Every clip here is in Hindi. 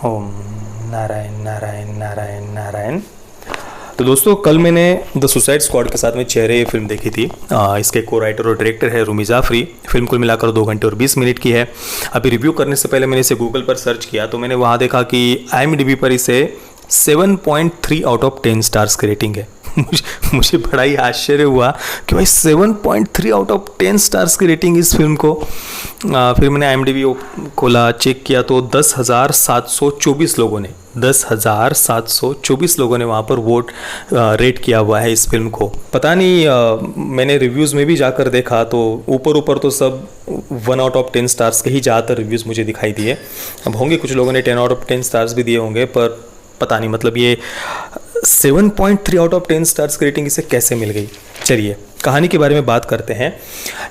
ओम नारायण नारायण नारायण नारायण। तो दोस्तों, कल मैंने द सुसाइड स्क्वाड के साथ में चेहरे ये फिल्म देखी थी। इसके को राइटर और डायरेक्टर है रूमी जाफरी। फिल्म कुल मिलाकर 2 घंटे और 20 मिनट की है। अभी रिव्यू करने से पहले मैंने इसे गूगल पर सर्च किया तो मैंने वहाँ देखा कि IMDb पर इसे 7.3 आउट ऑफ 10 स्टार्स की रेटिंग है। मुझे बड़ा ही आश्चर्य हुआ कि भाई 7.3 आउट ऑफ 10 स्टार्स की रेटिंग इस फिल्म को। फिर मैंने IMDb खोला, चेक किया तो 10,724 लोगों ने वहाँ पर वोट रेट किया हुआ है इस फिल्म को। पता नहीं, मैंने रिव्यूज़ में भी जाकर देखा तो ऊपर तो सब 1 आउट ऑफ 10 स्टार्स के ही ज़्यादातर रिव्यूज़ मुझे दिखाई दिए। अब होंगे कुछ लोगों ने 10 आउट ऑफ 10 स्टार्स भी दिए होंगे, पर पता नहीं मतलब ये 7.3 आउट ऑफ 10 स्टार्स की रेटिंग इसे कैसे मिल गई। चलिए कहानी के बारे में बात करते हैं।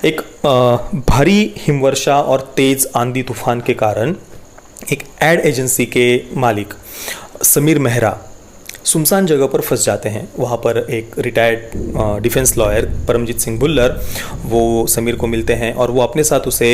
एक भारी हिमवर्षा और तेज़ आंधी तूफान के कारण एक एड एजेंसी के मालिक समीर मेहरा सुनसान जगह पर फंस जाते हैं। वहाँ पर एक retired defence lawyer Paramjit Singh Bhullar वो समीर को मिलते हैं और वो अपने साथ उसे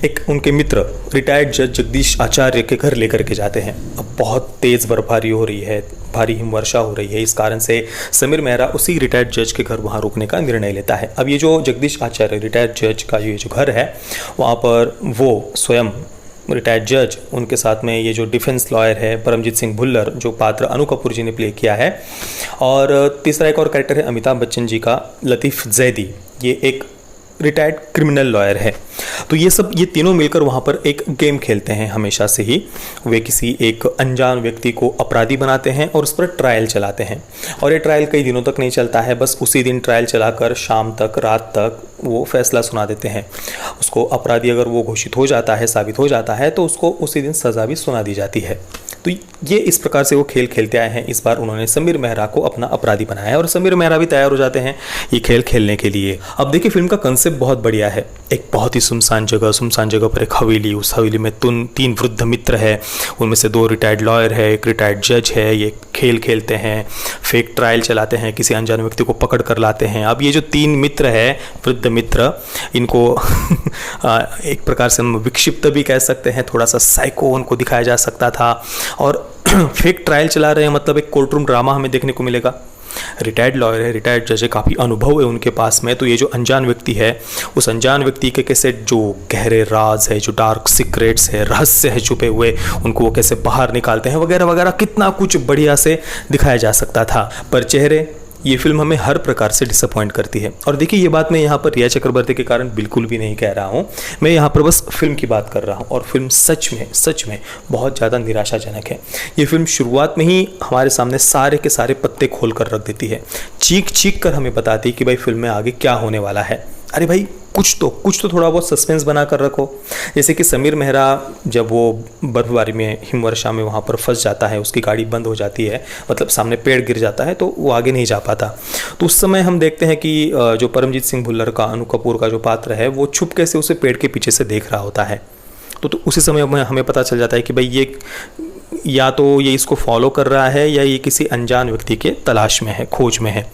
एक उनके मित्र रिटायर्ड जज जगदीश आचार्य के घर लेकर के जाते हैं। अब बहुत तेज़ बर्फबारी हो रही है, भारी हिमवर्षा हो रही है। इस कारण से समीर मेहरा उसी रिटायर्ड जज के घर वहाँ रुकने का निर्णय लेता है। अब ये जो जगदीश आचार्य रिटायर्ड जज का ये जो घर है, वहाँ पर वो स्वयं रिटायर्ड जज, उनके साथ में ये जो डिफेंस लॉयर है परमजीत सिंह भुल्लर, जो पात्र अनु कपूर जी ने प्ले किया है, और तीसरा एक और कैरेक्टर है अमिताभ बच्चन जी का लतीफ़ जैदी। ये एक रिटायर्ड क्रिमिनल लॉयर है। तो ये तीनों मिलकर वहाँ पर एक गेम खेलते हैं। हमेशा से ही वे किसी एक अनजान व्यक्ति को अपराधी बनाते हैं और उस पर ट्रायल चलाते हैं। और ये ट्रायल कई दिनों तक नहीं चलता है, बस उसी दिन ट्रायल चलाकर शाम तक, रात तक वो फैसला सुना देते हैं। उसको अपराधी अगर वो घोषित हो जाता है, साबित हो जाता है, तो उसको उसी दिन सज़ा भी सुना दी जाती है। तो ये इस प्रकार से वो खेल खेलते आए हैं। इस बार उन्होंने समीर मेहरा को अपना अपराधी बनाया है और समीर मेहरा भी तैयार हो जाते हैं ये खेल खेलने के लिए। अब देखिए, फिल्म का कंसेप्ट बहुत बढ़िया है। एक बहुत ही सुनसान जगह पर एक हवेली, उस हवेली में 3 वृद्ध मित्र है, उनमें से 2 रिटायर्ड लॉयर है, एक रिटायर्ड जज है। ये खेल खेलते हैं, फेक ट्रायल चलाते हैं, किसी अनजान व्यक्ति को पकड़ कर लाते हैं। अब ये जो 3 मित्र है, वृद्ध मित्र, इनको एक प्रकार से हम विक्षिप्त भी कह सकते हैं, थोड़ा सा साइको उनको दिखाया जा सकता था। और फेक ट्रायल चला रहे हैं, मतलब एक कोर्ट रूम ड्रामा हमें देखने को मिलेगा। रिटायर्ड लॉयर है, रिटायर्ड जज है, काफ़ी अनुभव है उनके पास में। तो ये जो अनजान व्यक्ति है, उस अनजान व्यक्ति के कैसे जो गहरे राज है, जो डार्क सीक्रेट्स है, रहस्य है छुपे हुए, उनको वो कैसे बाहर निकालते हैं, वगैरह वगैरह, कितना कुछ बढ़िया से दिखाया जा सकता था। पर चेहरे, ये फिल्म हमें हर प्रकार से डिसअपॉइंट करती है। और देखिए, ये बात मैं यहाँ पर रिया चक्रवर्ती के कारण बिल्कुल भी नहीं कह रहा हूँ। मैं यहाँ पर बस फिल्म की बात कर रहा हूँ और फिल्म सच में बहुत ज़्यादा निराशाजनक है। ये फिल्म शुरुआत में ही हमारे सामने सारे के सारे पत्ते खोल कर रख देती है, चीख कर हमें बताती है कि भाई फिल्म में आगे क्या होने वाला है। अरे भाई, कुछ तो थोड़ा बहुत सस्पेंस बना कर रखो। जैसे कि समीर मेहरा जब वो बर्फबारी में, हिमवर्षा में वहाँ पर फंस जाता है, उसकी गाड़ी बंद हो जाती है, मतलब सामने पेड़ गिर जाता है तो वो आगे नहीं जा पाता। तो उस समय हम देखते हैं कि जो परमजीत सिंह भुल्लर का, अनु कपूर का जो पात्र है, वो छुपके से उसे पेड़ के पीछे से देख रहा होता है। तो उसी समय हमें पता चल जाता है कि भाई ये या तो ये इसको फॉलो कर रहा है या ये किसी अनजान व्यक्ति के तलाश में है, खोज में है।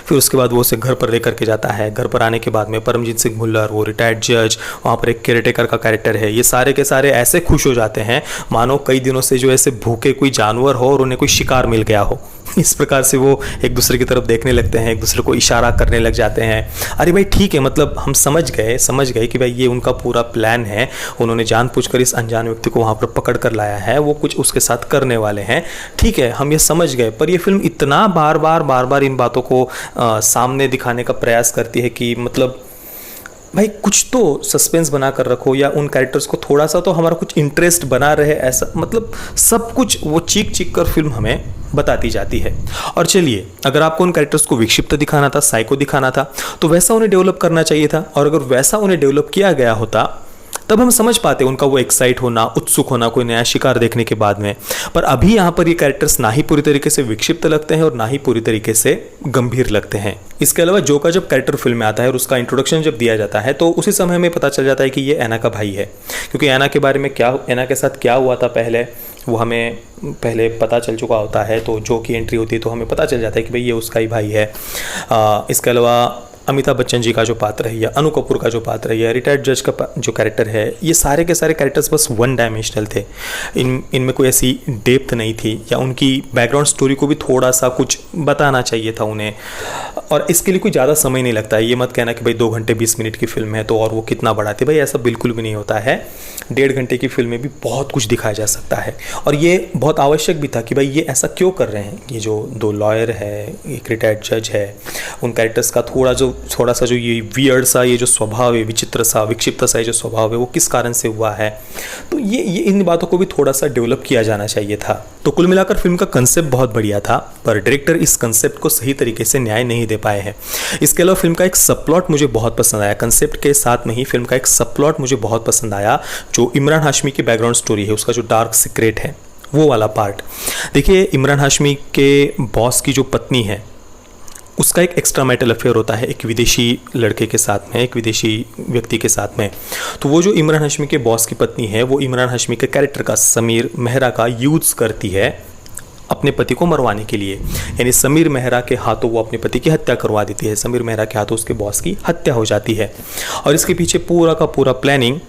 फिर उसके बाद वो उसे घर पर लेकर के जाता है। घर पर आने के बाद में परमजीत सिंह भुल्लर, वो रिटायर्ड जज, वहाँ पर एक केयरटेकर का कैरेक्टर है, ये सारे के सारे ऐसे खुश हो जाते हैं मानो कई दिनों से जो ऐसे भूखे कोई जानवर हो और उन्हें कोई शिकार मिल गया हो। इस प्रकार से वो एक दूसरे की तरफ देखने लगते हैं, एक दूसरे को इशारा करने लग जाते हैं। अरे भाई ठीक है, मतलब हम समझ गए कि भाई ये उनका पूरा प्लान है, उन्होंने जानबूझकर इस अनजान व्यक्ति को वहाँ पर पकड़ कर लाया है, वो कुछ उसके साथ करने वाले हैं। ठीक है, हम ये समझ गए। पर ये फिल्म इतना बार बार इन बातों को सामने दिखाने का प्रयास करती है कि मतलब भाई कुछ तो सस्पेंस बना कर रखो, या उन कैरेक्टर्स को थोड़ा सा तो हमारा कुछ इंटरेस्ट बना रहे, ऐसा मतलब सब कुछ वो चीख कर फिल्म हमें बताती जाती है। और चलिए, अगर आपको उन कैरेक्टर्स को विक्षिप्त दिखाना था, साइको दिखाना था, तो वैसा उन्हें डेवलप करना चाहिए था। और अगर वैसा उन्हें डेवलप किया गया होता तब हम समझ पाते उनका वो एक्साइट होना, उत्सुक होना कोई नया शिकार देखने के बाद में। पर अभी यहाँ पर ये कैरेक्टर्स ना ही पूरी तरीके से विक्षिप्त लगते हैं और ना ही पूरी तरीके से गंभीर लगते हैं। इसके अलावा जो का जब कैरेक्टर फिल्म में आता है और उसका इंट्रोडक्शन जब दिया जाता है, तो उसी समय हमें पता चल जाता है कि ये ऐना का भाई है। क्योंकि ऐना के बारे में ऐना के साथ क्या हुआ था पहले, वो हमें पहले पता चल चुका होता है। तो जो की एंट्री होती है तो हमें पता चल जाता है कि भाई ये उसका ही भाई है। इसके अलावा अमिताभ बच्चन जी का जो पात्र है या अनु कपूर का जो पात्र है या रिटायर्ड जज का जो कैरेक्टर है, ये सारे के सारे कैरेक्टर्स बस वन डायमेंशनल थे। इनमें कोई ऐसी डेप्थ नहीं थी, या उनकी बैकग्राउंड स्टोरी को भी थोड़ा सा कुछ बताना चाहिए था उन्हें। और इसके लिए कोई ज़्यादा समय नहीं लगता है। ये मत कहना कि भाई 2 घंटे 20 मिनट की फिल्म है तो और वो कितना बढ़ाते, भाई ऐसा बिल्कुल भी नहीं होता है। 1.5 घंटे की फिल्म में भी बहुत कुछ दिखाया जा सकता है, और ये बहुत आवश्यक भी था कि भाई ये ऐसा क्यों कर रहे हैं। ये जो 2 लॉयर है, एक रिटायर्ड जज है, उन कैरेक्टर्स का थोड़ा सा जो ये वियर्ड सा ये जो स्वभाव है, विचित्र सा विक्षिप्त सा ये जो स्वभाव है, वो किस कारण से हुआ है। तो ये इन बातों को भी थोड़ा सा डेवलप किया जाना चाहिए था। तो कुल मिलाकर फिल्म का कंसेप्ट बहुत बढ़िया था, पर डायरेक्टर इस कंसेप्ट को सही तरीके से न्याय नहीं दे पाए हैं। इसके अलावा फिल्म का एक सब प्लॉट मुझे बहुत पसंद आया। कंसेप्ट के साथ में ही फिल्म का एक सब प्लॉट मुझे बहुत पसंद आया, जो इमरान हाशमी की बैकग्राउंड स्टोरी है, उसका जो डार्क सीक्रेट है वो वाला पार्ट। देखिए, इमरान हाशमी के बॉस की जो पत्नी है, उसका एक एक्स्ट्रा मैरिटल अफेयर होता है एक विदेशी लड़के के साथ में, एक विदेशी व्यक्ति के साथ में। तो वो जो इमरान हाशमी के बॉस की पत्नी है, वो इमरान हाशमी के कैरेक्टर का, समीर मेहरा का यूज़ करती है अपने पति को मरवाने के लिए। यानी समीर मेहरा के हाथों वो अपने पति की हत्या करवा देती है। समीर मेहरा के हाथों उसके बॉस की हत्या हो जाती है, और इसके पीछे पूरा का पूरा प्लानिंग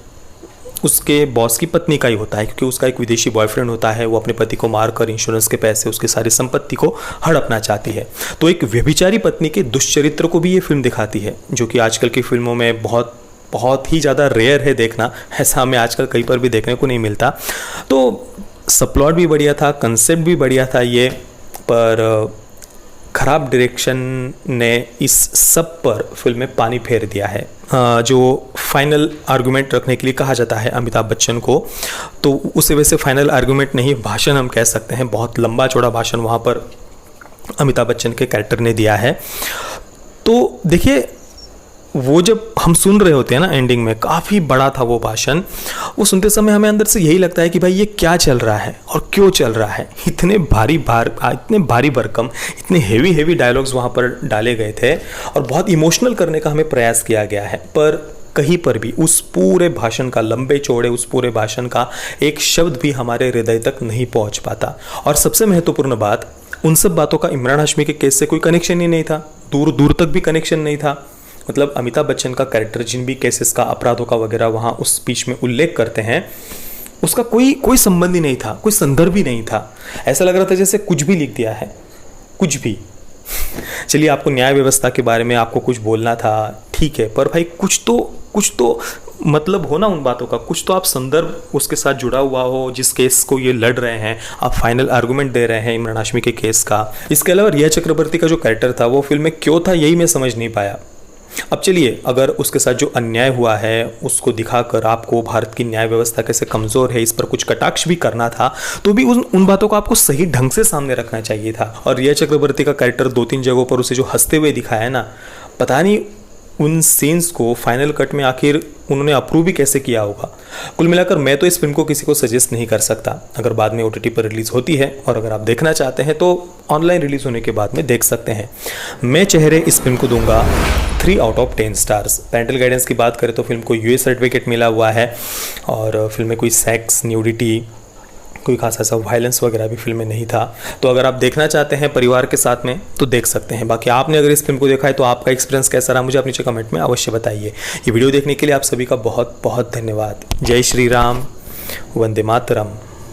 उसके बॉस की पत्नी का ही होता है, क्योंकि उसका एक विदेशी बॉयफ्रेंड होता है। वो अपने पति को मारकर इंश्योरेंस के पैसे, उसकी सारी संपत्ति को हड़पना चाहती है। तो एक व्यभिचारी पत्नी के दुष्चरित्र को भी ये फिल्म दिखाती है, जो कि आजकल की फिल्मों में बहुत ही ज़्यादा रेयर है देखना। ऐसा हमें आजकल कहीं पर भी देखने को नहीं मिलता। तो सब प्लॉट भी बढ़िया था, कंसेप्ट भी बढ़िया था ये, पर ख़राब डायरेक्शन ने इस सब पर फिल्म में पानी फेर दिया है। जो फाइनल आर्गुमेंट रखने के लिए कहा जाता है अमिताभ बच्चन को, तो उसे वैसे फाइनल आर्गुमेंट नहीं, भाषण हम कह सकते हैं। बहुत लंबा चौड़ा भाषण वहाँ पर अमिताभ बच्चन के कैरेक्टर ने दिया है। तो देखिए, वो जब हम सुन रहे होते हैं ना, एंडिंग में काफ़ी बड़ा था वो भाषण, वो सुनते समय हमें अंदर से यही लगता है कि भाई ये क्या चल रहा है और क्यों चल रहा है। इतने भारी भरकम, इतने हेवी डायलॉग्स वहाँ पर डाले गए थे, और बहुत इमोशनल करने का हमें प्रयास किया गया है, पर कहीं पर भी उस पूरे भाषण का, लंबे चौड़े उस पूरे भाषण का एक शब्द भी हमारे हृदय तक नहीं पहुँच पाता। और सबसे महत्वपूर्ण बात, उन सब बातों का इमरान हाशमी के केस से कोई कनेक्शन ही नहीं था, दूर दूर तक भी कनेक्शन नहीं था। मतलब अमिताभ बच्चन का कैरेक्टर जिन भी केसेस का, अपराधों का वगैरह वहाँ उस स्पीच में उल्लेख करते हैं, उसका कोई संबंध ही नहीं था, कोई संदर्भ ही नहीं था। ऐसा लग रहा था जैसे कुछ भी लिख दिया है, कुछ भी। चलिए, आपको न्याय व्यवस्था के बारे में आपको कुछ बोलना था, ठीक है, पर भाई कुछ तो मतलब हो ना उन बातों का, कुछ तो आप संदर्भ उसके साथ जुड़ा हुआ हो, जिस केस को ये लड़ रहे हैं, आप फाइनल आर्गुमेंट दे रहे हैं इमरान हाशमी के केस का। इसके अलावा रिया चक्रवर्ती का जो कैरेक्टर था, वो फिल्म में क्यों था यही मैं समझ नहीं पाया। अब चलिए, अगर उसके साथ जो अन्याय हुआ है उसको दिखाकर आपको भारत की न्याय व्यवस्था कैसे कमज़ोर है इस पर कुछ कटाक्ष भी करना था, तो भी उन बातों को आपको सही ढंग से सामने रखना चाहिए था। और रिया चक्रवर्ती का कैरेक्टर 2-3 जगहों पर उसे जो हंसते हुए दिखाया है ना, पता नहीं उन सीन्स को फाइनल कट में आखिर उन्होंने अप्रूव भी कैसे किया होगा। कुल मिलाकर मैं तो इस फिल्म को किसी को सजेस्ट नहीं कर सकता। अगर बाद में OTT पर रिलीज़ होती है और अगर आप देखना चाहते हैं तो ऑनलाइन रिलीज़ होने के बाद में देख सकते हैं। मैं चेहरे इस फिल्म को दूंगा 3 out of 10 stars. Parental guidance की बात करें तो फिल्म को US सर्टिफिकेट मिला हुआ है, और फिल्म में कोई सेक्स, न्यूडिटी, कोई खास ऐसा वायलेंस वगैरह भी फिल्म में नहीं था। तो अगर आप देखना चाहते हैं परिवार के साथ में तो देख सकते हैं। बाकी आपने अगर इस फिल्म को देखा है तो आपका एक्सपीरियंस कैसा रहा, मुझे आप नीचे कमेंट में अवश्य बताइए। ये वीडियो देखने के लिए आप सभी का बहुत बहुत धन्यवाद। जय श्री राम, वंदे मातरम।